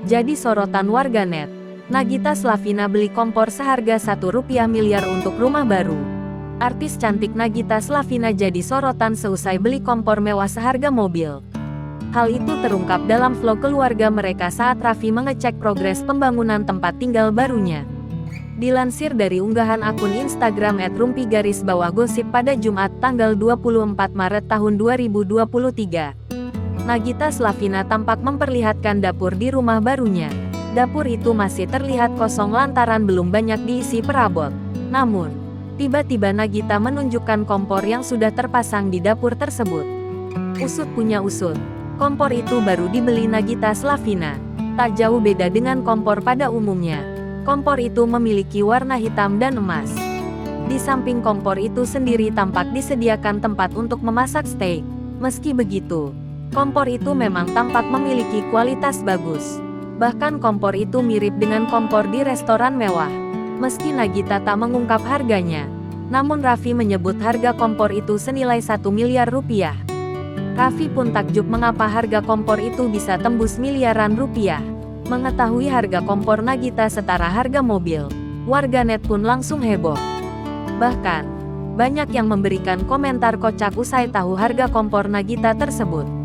Jadi sorotan warganet. Nagita Slavina beli kompor seharga Rp1 miliar untuk rumah baru. Artis cantik Nagita Slavina jadi sorotan seusai beli kompor mewah seharga mobil. Hal itu terungkap dalam vlog keluarga mereka saat Raffi mengecek progres pembangunan tempat tinggal barunya. Dilansir dari unggahan akun Instagram @rumpi_gosip pada Jumat tanggal 24 Maret tahun 2023. Nagita Slavina tampak memperlihatkan dapur di rumah barunya. Dapur itu masih terlihat kosong lantaran belum banyak diisi perabot. Namun, tiba-tiba Nagita menunjukkan kompor yang sudah terpasang di dapur tersebut. Usut punya usut, kompor itu baru dibeli Nagita Slavina. Tak jauh beda dengan kompor pada umumnya. Kompor itu memiliki warna hitam dan emas. Di samping kompor itu sendiri tampak disediakan tempat untuk memasak steak. Meski begitu, kompor itu memang tampak memiliki kualitas bagus. Bahkan kompor itu mirip dengan kompor di restoran mewah. Meski Nagita tak mengungkap harganya, namun Raffi menyebut harga kompor itu senilai Rp1 miliar. Raffi pun takjub mengapa harga kompor itu bisa tembus miliaran rupiah. Mengetahui harga kompor Nagita setara harga mobil, warganet pun langsung heboh. Bahkan, banyak yang memberikan komentar kocak usai tahu harga kompor Nagita tersebut.